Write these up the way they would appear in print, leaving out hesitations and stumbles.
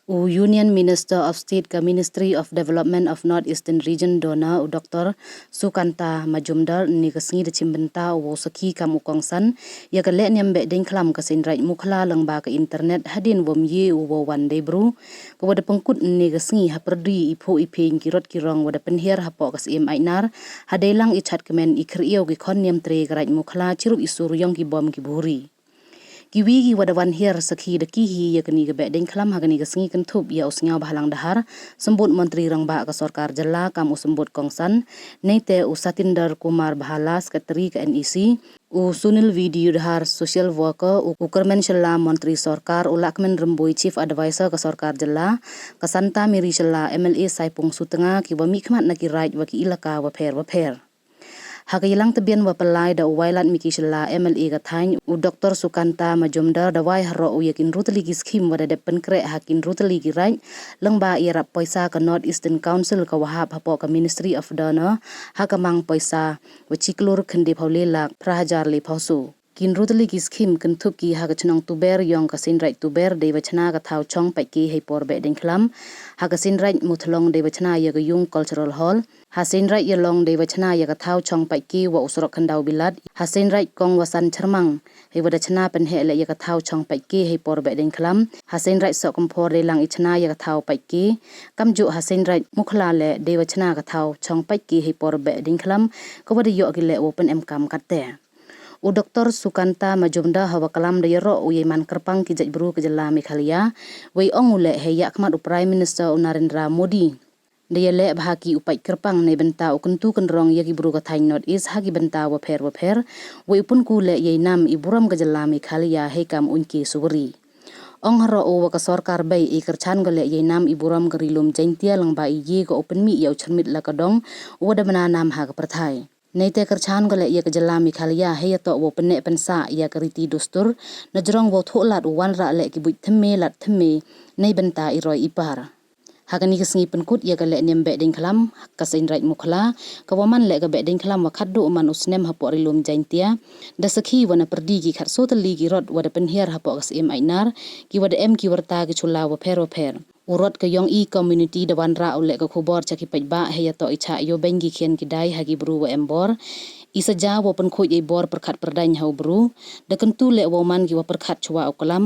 Union Minister of State ke Ministry of Development of North Eastern Region Dona Dr. Sukanta Majumdar ni kesengi de cimbenta wo sakhi kam ukongsan ya ke lek nyam Behdieñkhlam ke sin Raij Mukhla lengba ke internet hadin wom ye wo wan de bru ke wada pengkut ni kesengi ha pyrdi ipo ipeng kirot kirong wada penher ha po ke sim ainar hadelang ichat kemen ikriyo ki kon nyam tre ke Raij Mukhla cirup isur yong ki bom ki buri Kiwi wada wan hier sakhi de kihi ya keni ke Behdieñkhlam ha keni ke sengi kentup ya usngau bahalang dahar sembut Montri rangba ke sorkar jela kam usembut kongsan neite usatinder Kumar bahala sekretari ke NEC Sunil video dahar social worker ukermen shela Montri sorkar ulakmen rembui chief advisor ke sorkar jela kasanta miri shela MLA Saipung Sutenga ki wami khmat na ki Raij wa ki ilaka wa pher Hakayilang tebian wa pelai da wailat miki shela MLA kathain Dr. Sukanta Majumdar da wai haro yakin rutali ki skim wada depen kreh hakin rutali ki Raij lengba irap paisa ke North Eastern Council ke wahab hapo ke Ministry of Donor hakamang paisa wachi klur khende phaulela prahajar le phausu kin rutali ki skim kentup ki ha kachnong tuber yong kasin Raij tuber de wachna ka thau chong pai ki hei por Behdieñkhlam ha kasin Raij muthlong de wachna ya ga yung cultural hall hasin Raij yalong de wachna ya ka thau chong pai ki wa usrok khandau bilad hasin Raij kong wasan charmang hei wada chna pen he le ya ka thau chong pai ki hei por Behdieñkhlam hasin Raij sok kompor de lang ichna ya ka thau pai ki kamju hasin Raij Mukhla le de wachna ka thau chong pai ki hei por Behdieñkhlam ko wada yo ki le open kam katte Dr. Sukanta Majumdar hawa kalam da yaro yeman kerpang ki jaj bru ke jela Meghalaya wei ong ule he yak mat Prime Minister Narendra Modi dia le bahaki upai kerpang ne benta ukentu kenrong yaki bru ka thain North East hagi benta wa pher wei pun ku le ye nam iburam ke jela Meghalaya he kam unki sugri ong haro wa ka sorkar bai e kerchan gole ye nam iburam gerilum jaintia lengba ye ko open mi yau cermit la kadong wada mana nam ha ka perthai Neite kerchan gole ia ke jela Meghalaya he to wo penek pensa ia keriti dostur najrong wo tholat wan ra le ki buit theme lat theme nei benta iroi ipar hakani kesengi penkut ia ke le nem Behdieñkhlam kasin Raij Mukhla kawaman le ke Behdieñkhlam wa khaddu man usnem hapo rilum jaintia da sakhi wana pyrdi ki khat sotali ki rod wada penher hapo kasim ainar ki wada ki Wyrta ki chula wa pher urot ke yong community da wan ra ule ke khubor chaki pajba he ya to icha yo bengi khen ki dai hagi bru wa embor isa ja wo pen khoj ei bor perkhat perdain hau bru da kentu le wo man ki wa perkhat chwa oklam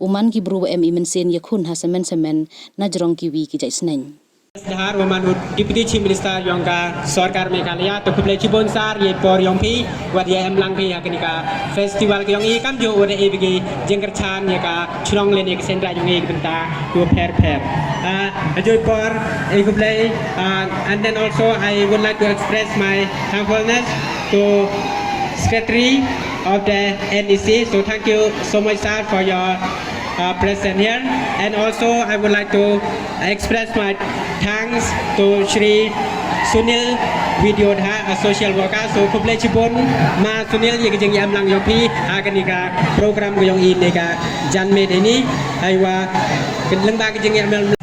uman ki bru wa imensen ye khun ha semen na jrong ki wi ki jai sneng Dahar waman Deputy Chief Minister yang ka sorkar Meghalaya to kuble cibon sar ye por yang pi wad ye emlang pi hakini ka festival ke yang i kam jo wada e bigi jengker chan ye ka chulong len ek sendra yang e benta to pher ajoy por e kuble and then also I would like to express my thankfulness to Secretary of the NEC. So thank you so much sir for your present here, and also I would like to express my thanks to Shri Sunil video a social worker. So kuble cibon ma Sunil ye jeng yam lang yong pi agani ka program ko yong in ka janme ini aiwa leng ba jeng yam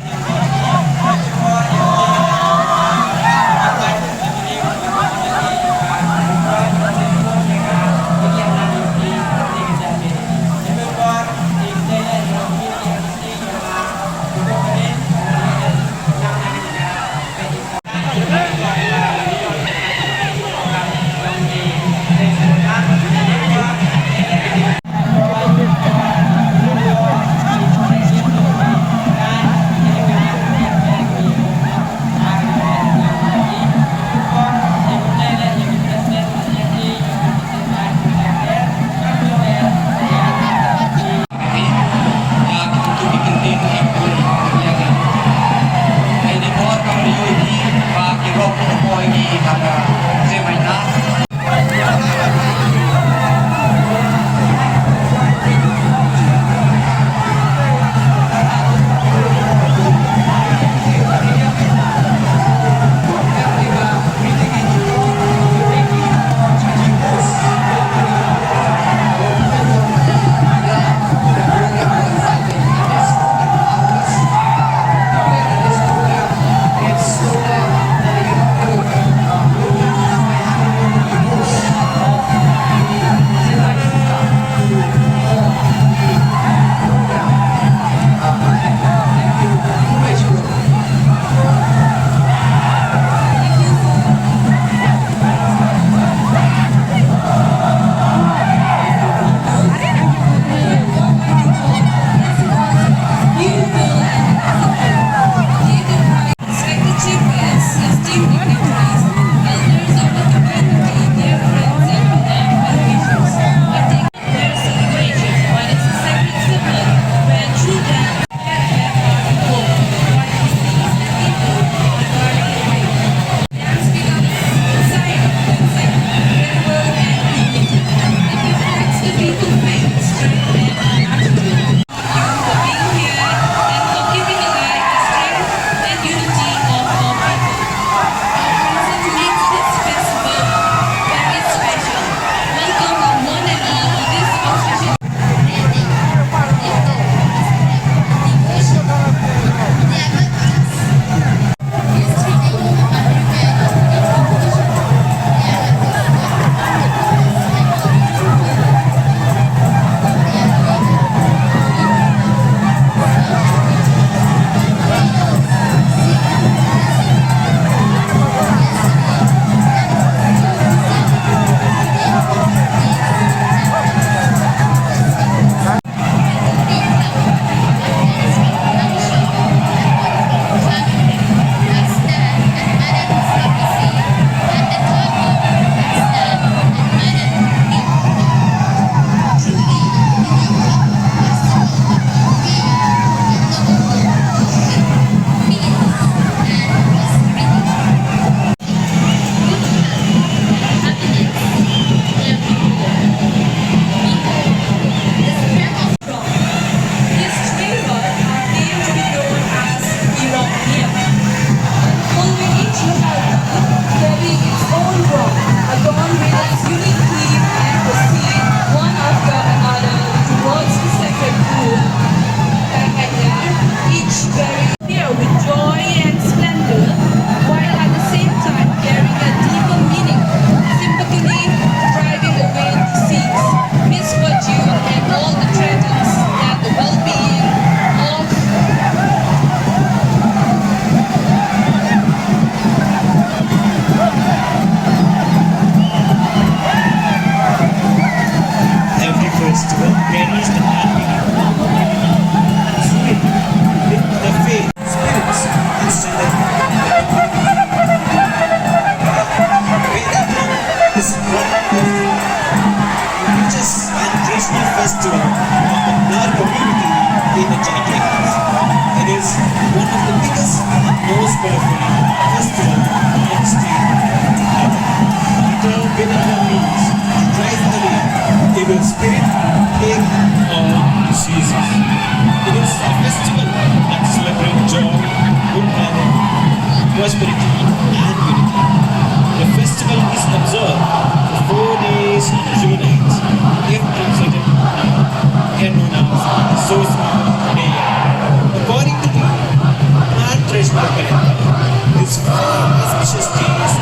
auspicious days,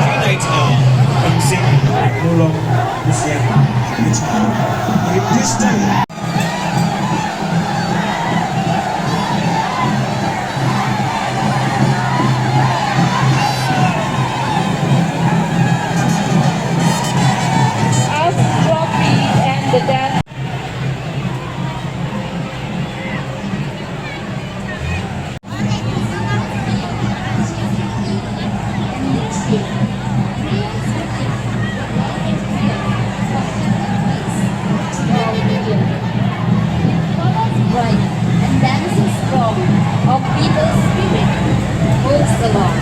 unite all, and sing no long this year, in this time. As trophies and the dance. Bright and dancing strong of people's spirit moves along.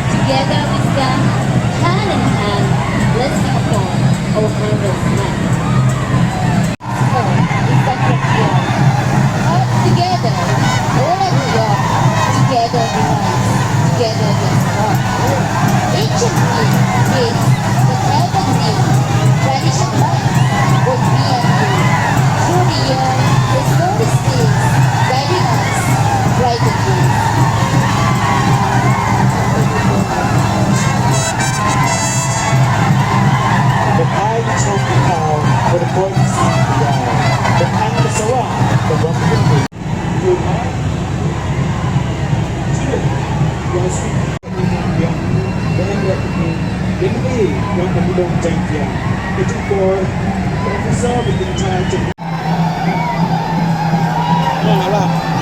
Together we stand, hand in hand, blessing upon our harvest land. So, we sacred God. All together, all of God, together we rise, together we rock. Ancient faith, the evergreen, tradition life, both me and you. Through the year, the story stays, guiding us brighter days. The eye is open now for the boy to see the eye. The hand is around the wonderful thing. Good night. Yang sweet yang dan yang ini yang pemulung jangkian. Itu for Profesor Behdieñkhlam. Nah lah.